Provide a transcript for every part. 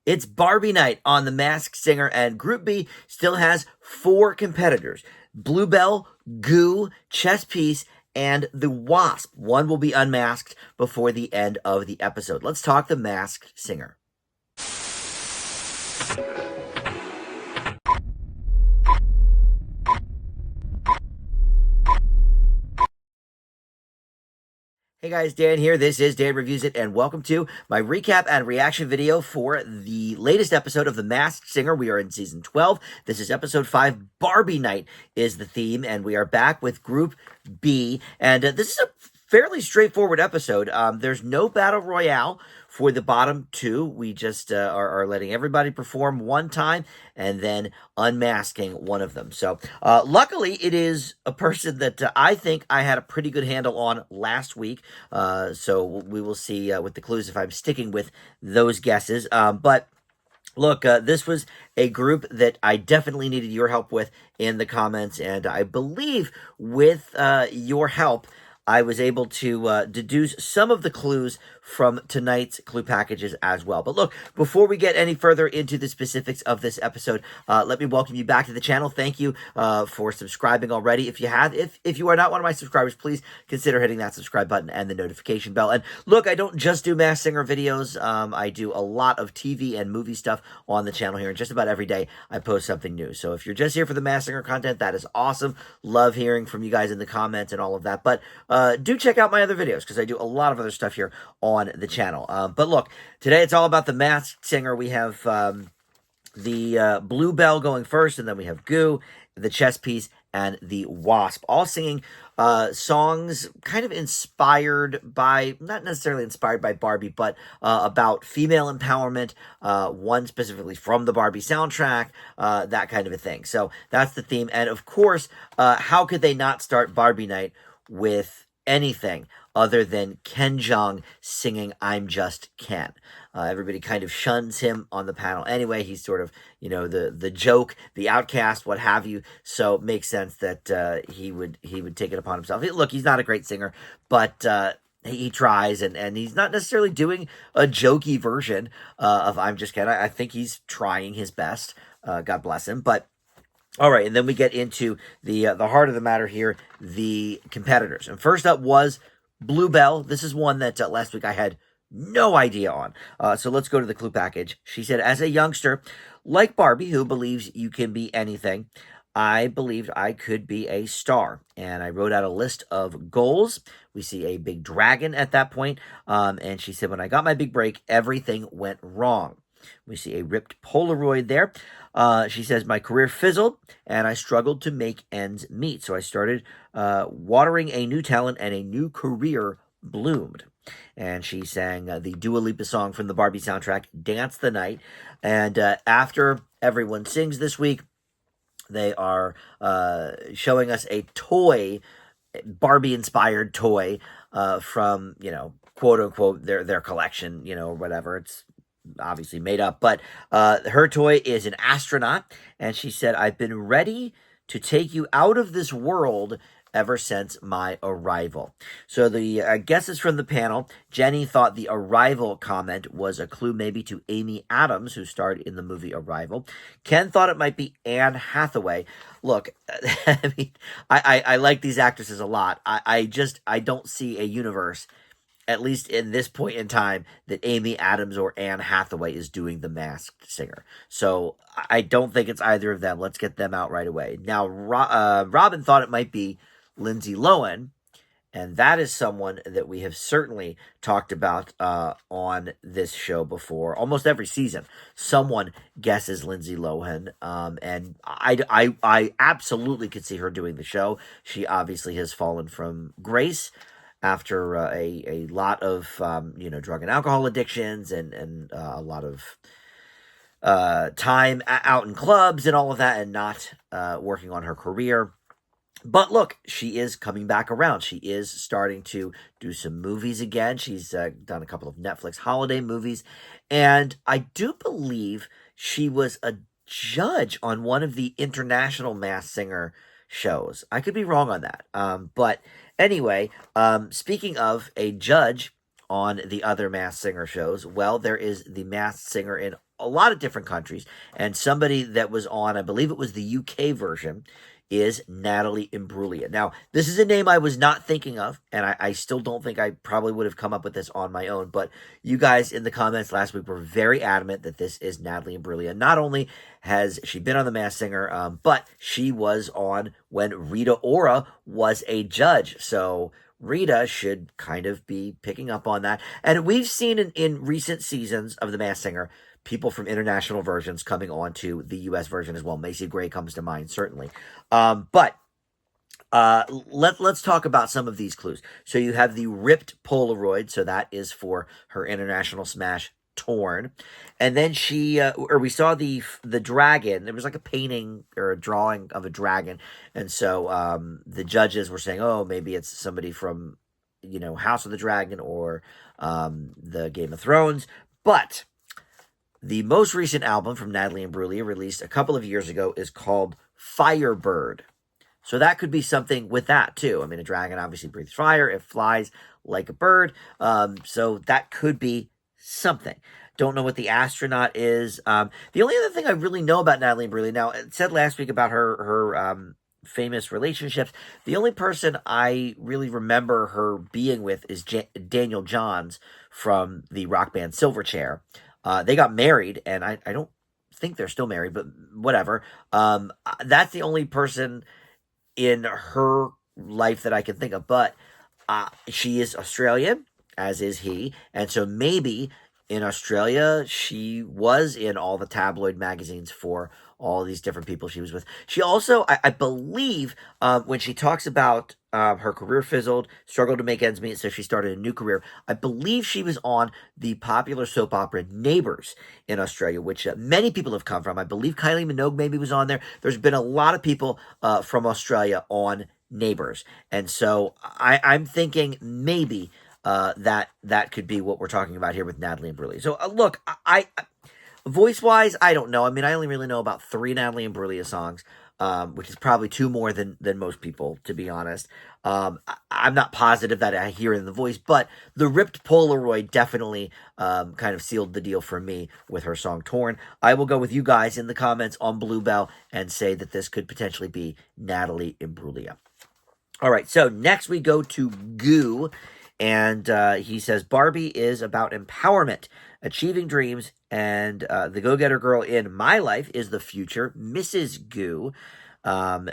It's Barbie night on The Masked Singer, and Group B still has 4 competitors: Bluebell, Goo, Chess Piece, and the Wasp. One will be unmasked before the end of the episode. Let's talk The Masked Singer. Hey guys, Dan here. This is Dan Reviews It, and welcome to my recap and reaction video for the latest episode of The Masked Singer. We are in season 12. This is episode 5. Barbie Night is the theme, and we are back with Group B. And this is a fairly straightforward episode. There's no battle royale for the bottom 2. We just are letting everybody perform one time and then unmasking one of them. So luckily, it is a person that I think I had a pretty good handle on last week. So we will see with the clues if I'm sticking with those guesses. But look, this was a group that I definitely needed your help with in the comments. And I believe with your help, I was able to deduce some of the clues from tonight's clue packages as well. But look, before we get any further into the specifics of this episode, let me welcome you back to the channel. Thank you for subscribing already. If you have, if you are not one of my subscribers, please consider hitting that subscribe button and the notification bell. And look, I don't just do Masked Singer videos. I do a lot of TV and movie stuff on the channel here, and just about every day I post something new. So if you're just here for the Masked Singer content, that is awesome. Love hearing from you guys in the comments and all of that. But do check out my other videos, because I do a lot of other stuff here on the channel. But look, today it's all about the Masked Singer. We have the Bluebell going first, and then we have Goo, the Chess Piece, and the Wasp, all singing songs kind of inspired by, not necessarily inspired by Barbie, but about female empowerment, one specifically from the Barbie soundtrack, that kind of a thing. So that's the theme. And of course, how could they not start Barbie Night with anything other than Ken Jeong singing I'm Just Ken? Everybody kind of shuns him on the panel anyway. He's sort of, you know, the joke, the outcast, what have you. So it makes sense that he would take it upon himself. Look, he's not a great singer, but he tries, and he's not necessarily doing a jokey version of I'm Just Ken. I think he's trying his best. God bless him. But all right, and then we get into the heart of the matter here, the competitors. And first up was Bluebell. This is one that last week I had no idea on. So let's go to the clue package. She said, as a youngster, like Barbie, who believes you can be anything, I believed I could be a star. And I wrote out a list of goals. We see a big dragon at that point. And she said, when I got my big break, everything went wrong. We see a ripped Polaroid there. She says, my career fizzled, and I struggled to make ends meet. So I started watering a new talent, and a new career bloomed. And she sang the Dua Lipa song from the Barbie soundtrack, Dance the Night. And after everyone sings this week, they are showing us a toy, Barbie-inspired toy from, you know, quote-unquote, their collection, you know, or whatever. It's obviously made up, but her toy is an astronaut, and she said, I've been ready to take you out of this world ever since my arrival. So the guesses from the panel, Jenny thought the arrival comment was a clue maybe to Amy Adams, who starred in the movie Arrival. Ken thought it might be Anne Hathaway. Look, I mean, I like these actresses a lot. I don't see a universe, at least in this point in time, that Amy Adams or Anne Hathaway is doing The Masked Singer. So I don't think it's either of them. Let's get them out right away. Now, Robin thought it might be Lindsay Lohan, and that is someone that we have certainly talked about on this show before. Almost every season, someone guesses Lindsay Lohan, and I absolutely could see her doing the show. She obviously has fallen from grace after a lot of, you know, drug and alcohol addictions and a lot of time out in clubs and all of that, and not working on her career. But look, she is coming back around. She is starting to do some movies again. She's done a couple of Netflix holiday movies. And I do believe she was a judge on one of the international Masked Singer shows. I could be wrong on that. But anyway, speaking of a judge on the other Masked Singer shows? Well, there is the Masked Singer in a lot of different countries, and somebody that was on, I believe it was the UK version, is Natalie Imbruglia. Now, this is a name I was not thinking of, and I still don't think I probably would have come up with this on my own, but you guys in the comments last week were very adamant that this is Natalie Imbruglia. Not only has she been on The Masked Singer, but she was on when Rita Ora was a judge, so Rita should kind of be picking up on that. And we've seen in recent seasons of The Masked Singer, people from international versions coming on to the U.S. version as well. Macy Gray comes to mind, certainly. But let's talk about some of these clues. So you have the ripped Polaroid, so that is for her international smash, Torn. And then we saw the dragon. There was like a painting or a drawing of a dragon. And so the judges were saying, oh, maybe it's somebody from, House of the Dragon or the Game of Thrones. But the most recent album from Natalie Imbruglia, released a couple of years ago, is called Firebird. So that could be something with that, too. I mean, a dragon obviously breathes fire. It flies like a bird. So that could be something. Don't know what the astronaut is. The only other thing I really know about Natalie Imbruglia, now, it said last week about her famous relationships. The only person I really remember her being with is Daniel Johns from the rock band Silverchair. They got married, and I don't think they're still married, but whatever. That's the only person in her life that I can think of. But she is Australian, as is he, and so maybe in Australia she was in all the tabloid magazines for all these different people she was with. She also, I believe, when she talks about her career fizzled, struggled to make ends meet, so she started a new career, I believe she was on the popular soap opera Neighbours in Australia, which many people have come from. I believe Kylie Minogue maybe was on there. There's been a lot of people from Australia on Neighbours. And so I'm thinking maybe that could be what we're talking about here with Natalie Imbruglia. So look, I voice-wise, I don't know. I mean, I only really know about 3 Natalie Imbruglia songs, which is probably 2 more than most people, to be honest. I'm not positive that I hear it in the voice, but the ripped Polaroid definitely kind of sealed the deal for me with her song Torn. I will go with you guys in the comments on Bluebell and say that this could potentially be Natalie Imbruglia. All right, so next we go to Goo, and he says, Barbie is about empowerment, achieving dreams, and the go-getter girl in my life is the future Mrs. Goo.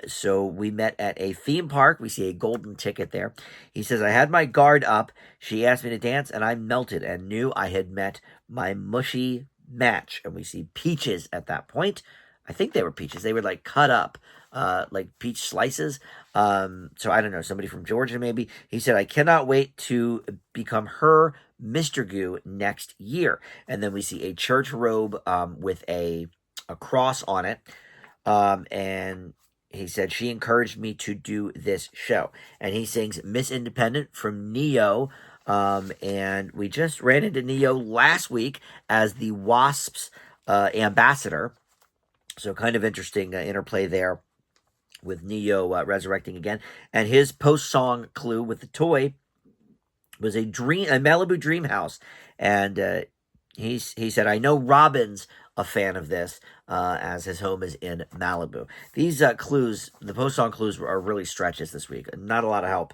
So we met at a theme park. We see a golden ticket there. He says, I had my guard up. She asked me to dance, and I melted and knew I had met my mushy match. And we see peaches at that point. I think they were peaches. They were like cut up, like peach slices. So I don't know, somebody from Georgia maybe. He said, I cannot wait to become her Mr. Goo next year. And then we see a church robe with a cross on it. And he said, she encouraged me to do this show. And he sings Miss Independent from Neo. And we just ran into Neo last week as the Wasps ambassador. So kind of interesting interplay there with Neo resurrecting again. And his post-song clue with the toy was a Malibu dream house. And he said, I know Robin's a fan of this, as his home is in Malibu. These clues, the post-song clues, are really stretches this week. Not a lot of help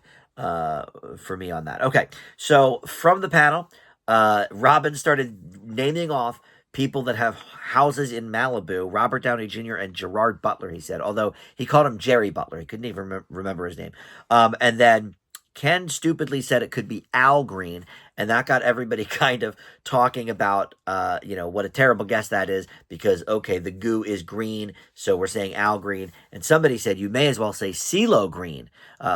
for me on that. Okay, so from the panel, Robin started naming off people that have houses in Malibu, Robert Downey Jr. and Gerard Butler, he said, although he called him Jerry Butler. He couldn't even remember his name. And then Ken stupidly said it could be Al Green, and that got everybody kind of talking about, what a terrible guess that is, because, okay, the goo is green, so we're saying Al Green, and somebody said you may as well say CeeLo Green,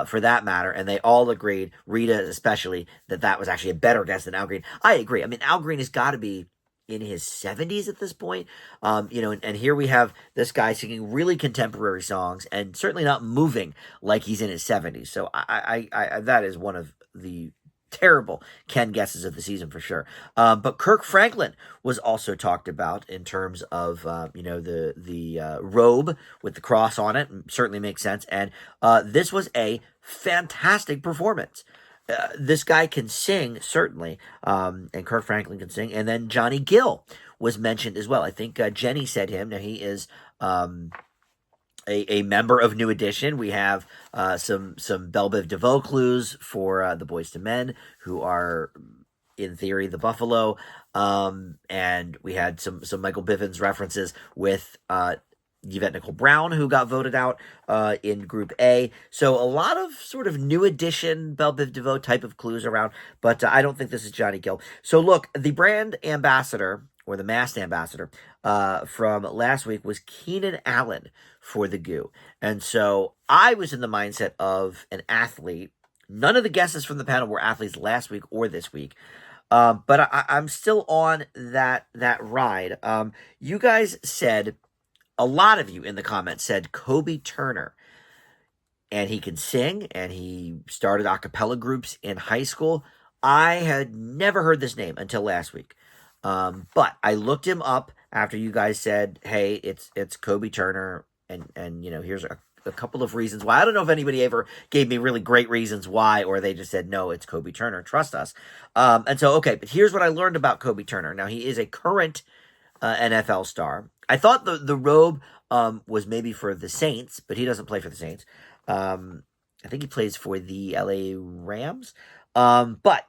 for that matter, and they all agreed, Rita especially, that was actually a better guess than Al Green. I agree. I mean, Al Green has got to be in his 70s at this point, and here we have this guy singing really contemporary songs and certainly not moving like he's in his 70s. So I that is one of the terrible Ken guesses of the season for sure. But Kirk Franklin was also talked about in terms of the robe with the cross on it. Certainly makes sense, and this was a fantastic performance. this guy can sing, certainly, and Kirk Franklin can sing. And then Johnny Gill was mentioned as well. I think Jenny said him. Now, he is a member of New Edition. We have some Belle Biv DeVoe clues for the Boys to Men, who are, in theory, the Buffalo. And we had some Michael Bivins references with Yvette Nicole Brown, who got voted out in Group A. So a lot of sort of New Edition Belle Biv DeVoe type of clues around, but I don't think this is Johnny Gill. So look, the brand ambassador, or the masked ambassador, from last week was Keenan Allen for the Goo. And so I was in the mindset of an athlete. None of the guesses from the panel were athletes last week or this week. But I'm still on that ride. You guys said, a lot of you in the comments said Kobe Turner. And he can sing, and he started a cappella groups in high school. I had never heard this name until last week. But I looked him up after you guys said, hey, it's Kobe Turner, and here's a couple of reasons why. I don't know if anybody ever gave me really great reasons why, or they just said, no, it's Kobe Turner, trust us. And so, okay, but here's what I learned about Kobe Turner. Now, he is a current NFL star. I thought the robe was maybe for the Saints, but he doesn't play for the Saints. I think he plays for the LA Rams. But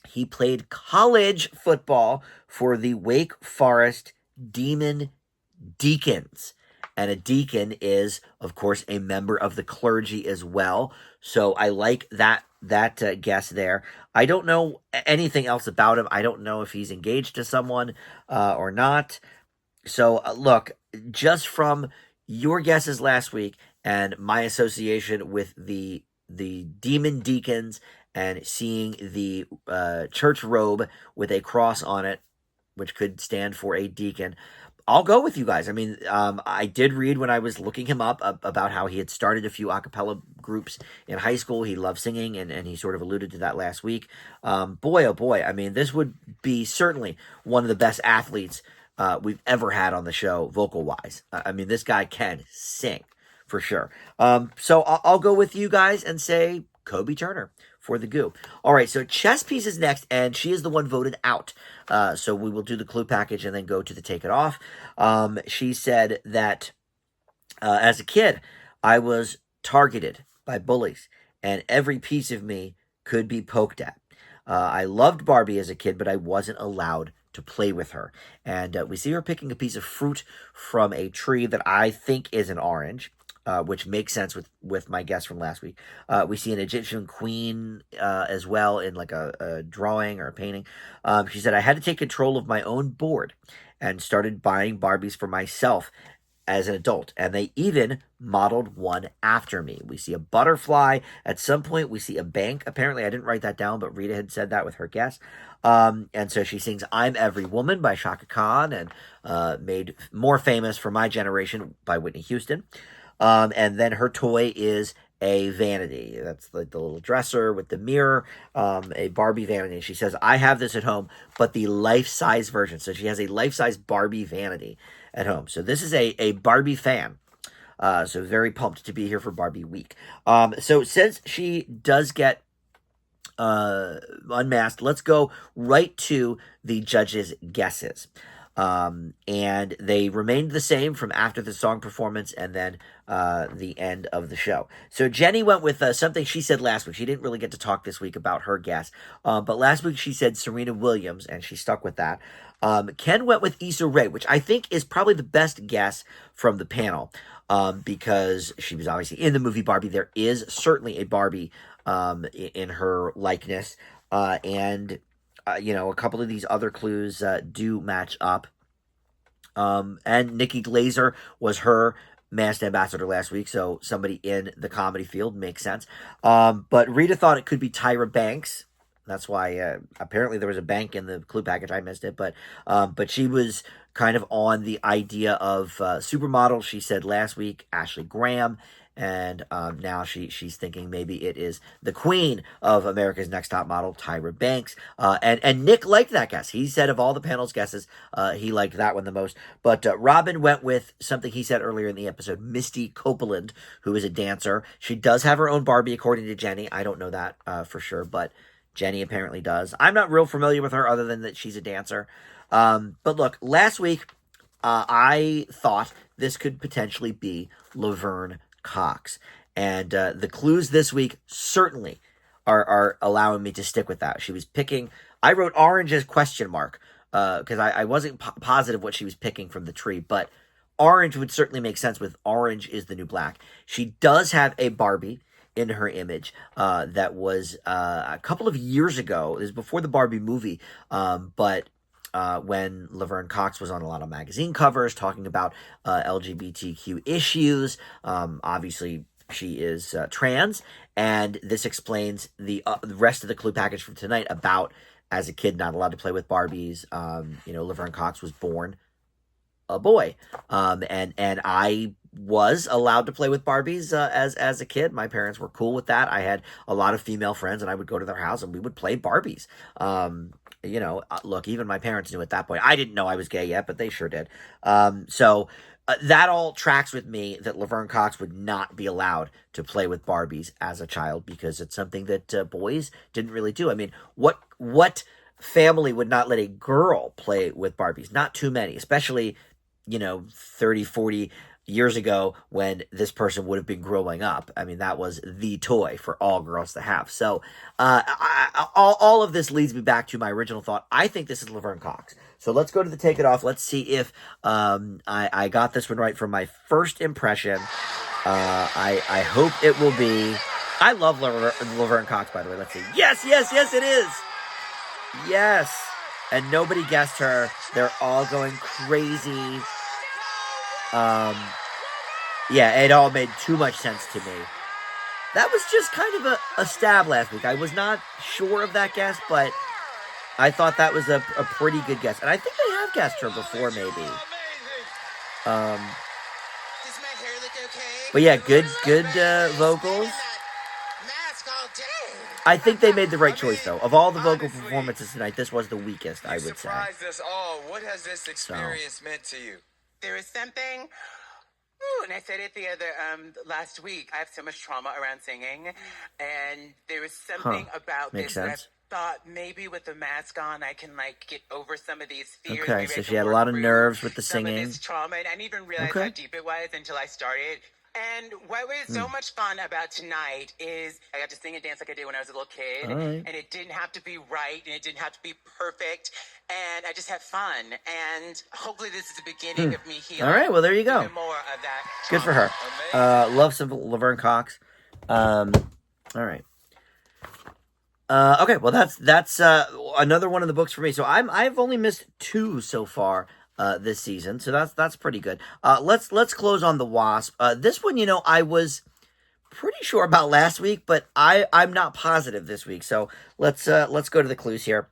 he played college football for the Wake Forest Demon Deacons. And a deacon is, of course, a member of the clergy as well. So I like that guess there. I don't know anything else about him. I don't know if he's engaged to someone or not. So look, just from your guesses last week and my association with the demon deacons and seeing the church robe with a cross on it, which could stand for a deacon, I'll go with you guys. I mean, I did read when I was looking him up about how he had started a few a cappella groups in high school. He loved singing, and he sort of alluded to that last week. Boy, oh boy, I mean, this would be certainly one of the best athletes we've ever had on the show, vocal-wise. I mean, this guy can sing, for sure. So I'll go with you guys and say Kobe Turner for the Goo. All right, so Chess Piece is next, and she is the one voted out. So we will do the clue package and then go to the Take It Off. She said that as a kid, I was targeted by bullies, and every piece of me could be poked at. I loved Barbie as a kid, but I wasn't allowed to play with her. And we see her picking a piece of fruit from a tree that I think is an orange. Which makes sense with my guess from last week. We see an Egyptian queen as well in like a drawing or a painting. She said, I had to take control of my own board and started buying Barbies for myself as an adult. And they even modeled one after me. We see a butterfly. At some point, we see a bank. Apparently, I didn't write that down, but Rita had said that with her guess. And so she sings I'm Every Woman by Shaka Khan, and made more famous for my generation by Whitney Houston. And then her toy is a vanity. That's like the little dresser with the mirror, a Barbie vanity. She says, I have this at home, but the life-size version. So she has a life-size Barbie vanity at home. So this is a Barbie fan. So very pumped to be here for Barbie week. So since she does get unmasked, let's go right to the judges' guesses. And they remained the same from after the song performance and then the end of the show. So Jenny went with something she said last week. She didn't really get to talk this week about her guess, but last week she said Serena Williams, and she stuck with that. Ken went with Issa Rae, which I think is probably the best guess from the panel, because she was obviously in the movie Barbie. There is certainly a Barbie in her likeness, and a couple of these other clues do match up. And Nikki Glazer was her masked ambassador last week, so somebody in the comedy field makes sense. But Rita thought it could be Tyra Banks. That's why apparently there was a bank in the clue package. I missed it, but she was kind of on the idea of supermodel. She said last week Ashley Graham, and now she's thinking maybe it is the queen of America's Next Top Model, Tyra Banks. And Nick liked that guess. He said of all the panel's guesses, he liked that one the most. But Robin went with something he said earlier in the episode, Misty Copeland, who is a dancer. She does have her own Barbie, according to Jenny. I don't know that for sure, but Jenny apparently does. I'm not real familiar with her other than that she's a dancer. But look, last week, I thought this could potentially be Laverne Cox. And the clues this week certainly are allowing me to stick with that. She was picking, I wrote orange as question mark, because I wasn't positive what she was picking from the tree, but orange would certainly make sense with orange is the new black. She does have a Barbie in her image that was a couple of years ago. It was before the Barbie movie, but when Laverne Cox was on a lot of magazine covers talking about LGBTQ issues. Obviously, she is trans, and this explains the rest of the clue package from tonight about, as a kid, not allowed to play with Barbies. Laverne Cox was born a boy, and I was allowed to play with Barbies as a kid. My parents were cool with that. I had a lot of female friends, and I would go to their house and we would play Barbies. Look, even my parents knew at that point. I didn't know I was gay yet, but they sure did. So that all tracks with me that Laverne Cox would not be allowed to play with Barbies as a child, because it's something that boys didn't really do. I mean, what family would not let a girl play with Barbies? Not too many, especially 30, 40 years ago when this person would have been growing up. I mean, that was the toy for all girls to have. So all of this leads me back to my original thought. I think this is Laverne Cox. So let's go to the take it off. Let's see if I got this one right from my first impression. I hope it will be. I love Laverne Cox, by the way. Let's see. Yes, it is. Yes. And nobody guessed her. They're all going crazy. It all made too much sense to me. That was just kind of a stab last week. I was not sure of that guess, but I thought that was a pretty good guess. And I think they have guessed her before, maybe. Does my hair look okay? But yeah, good vocals. I think they made the right choice, though. Of all the vocal performances tonight, this was the weakest, I would say. You surprised us all. What has this experience meant to you? There is something, and I said it the other last week. I have so much trauma around singing, and there was something about Makes this sense. that I thought maybe with the mask on, I can get over some of these fears. Okay, maybe so I she can had a work lot of through nerves with the some singing. of this trauma, and I didn't even realize how deep it was until I started. And what was so much fun about tonight is I got to sing and dance like I did when I was a little kid. Right. And it didn't have to be right, and it didn't have to be perfect. And I just had fun. And hopefully this is the beginning of me healing. All right, well, there you go. Even more of that Good for her. Love some Laverne Cox. All right. Okay, well, that's another one of the books for me. So I've only missed 2 so far this season, so that's pretty good. Let's close on the Wasp. This one, I was pretty sure about last week, but I'm not positive this week. So let's go to the clues here.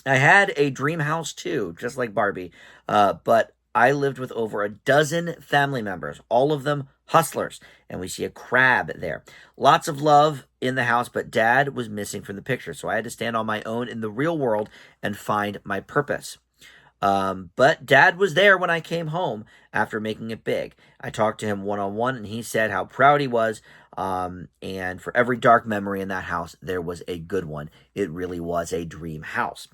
I had a dream house too, just like Barbie, but I lived with over a dozen family members, all of them hustlers, and we see a crab there. Lots of love in the house, but Dad was missing from the picture, so I had to stand on my own in the real world and find my purpose. But Dad was there when I came home after making it big. I talked to him one-on-one, and he said how proud he was, and for every dark memory in that house, there was a good one. It really was a dream house.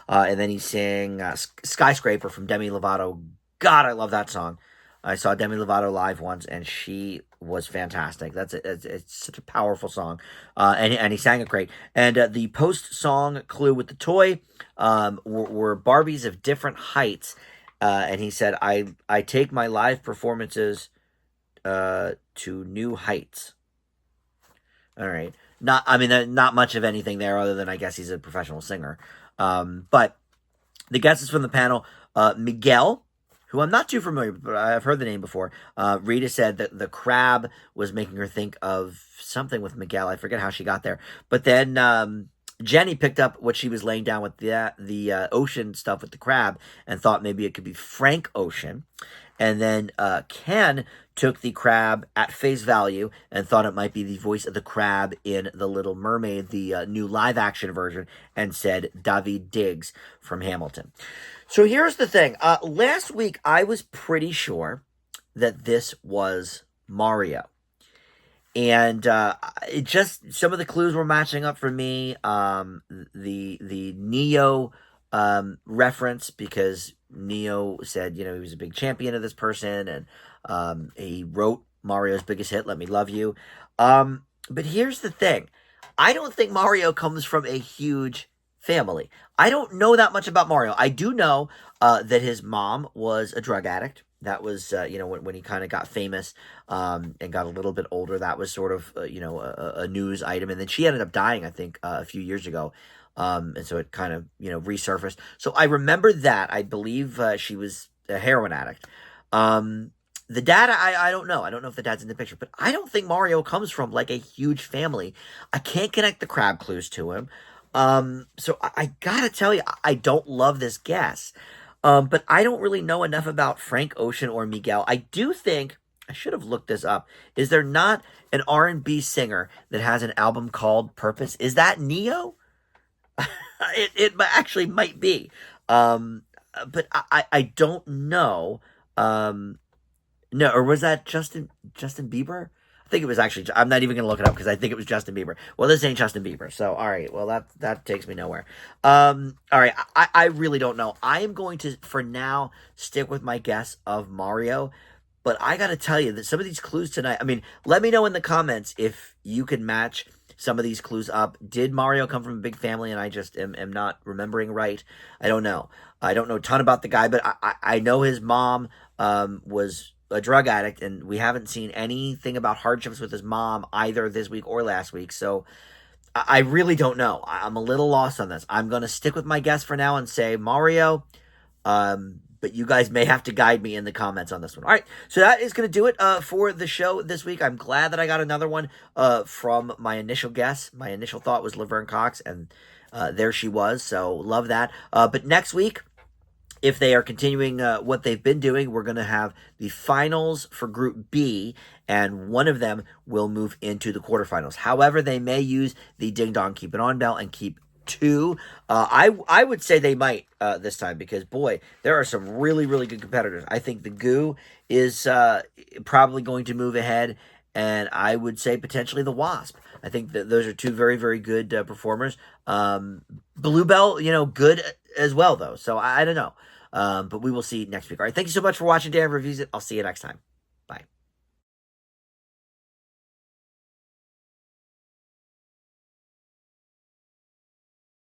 And then he sang Skyscraper from Demi Lovato. God, I love that song. I saw Demi Lovato live once, and she was fantastic. It's such a powerful song, and he sang it great. And the post-song clue with the toy were Barbies of different heights, and he said, I take my live performances to new heights. All right. Not much of anything there other than I guess he's a professional singer. But the guesses from the panel, Miguel, who I'm not too familiar with, but I've heard the name before. Rita said that the crab was making her think of something with Miguel. I forget how she got there. But then Jenny picked up what she was laying down with the ocean stuff with the crab and thought maybe it could be Frank Ocean. And then Ken took the crab at face value and thought it might be the voice of the crab in The Little Mermaid, the new live action version, and said David Diggs from Hamilton. So here's the thing. Last week, I was pretty sure that this was Mario. And it just, some of the clues were matching up for me. The Neo reference, because Neo said, he was a big champion of this person, and he wrote Mario's biggest hit, Let Me Love You. But here's the thing. I don't think Mario comes from a huge family. I don't know that much about Mario. I do know that his mom was a drug addict. That was, when he kind of got famous and got a little bit older, that was sort of, a news item. And then she ended up dying, I think, a few years ago. And so it kind of, resurfaced. So I remember that. I believe she was a heroin addict. The dad, I don't know. I don't know if the dad's in the picture. But I don't think Mario comes from, like, a huge family. I can't connect the crab clues to him. So I gotta tell you, I don't love this guess. But I don't really know enough about Frank Ocean or Miguel. I do think, I should have looked this up. Is there not an R&B singer that has an album called Purpose? Is that Neo? it actually might be. But I don't know. No, or was that Justin Bieber? I think it was actually, I'm not even going to look it up because I think it was Justin Bieber. Well, this ain't Justin Bieber. So, all right. Well, that takes me nowhere. All right. I really don't know. I am going to, for now, stick with my guess of Mario. But I got to tell you that some of these clues tonight, I mean, let me know in the comments if you can match some of these clues up. Did Mario come from a big family and I just am not remembering right? I don't know. I don't know a ton about the guy, but I know his mom was a drug addict, and we haven't seen anything about hardships with his mom either this week or last week. So I really don't know. I'm a little lost on this. I'm going to stick with my guess for now and say Mario. But you guys may have to guide me in the comments on this one. All right, so that is going to do it for the show this week. I'm glad that I got another one from my initial guess. My initial thought was Laverne Cox, and there she was. So love that. But next week, if they are continuing what they've been doing, we're going to have the finals for Group B, and one of them will move into the quarterfinals. However, they may use the Ding Dong Keep It On belt and keep two. I would say they might this time because, boy, there are some really, really good competitors. I think the Goo is probably going to move ahead, and I would say potentially the Wasp. I think that those are two very, very good performers. Bluebell, good as well, though. So I don't know. But we will see next week. All right, thank you so much for watching Dan Reviews It. I'll see you next time.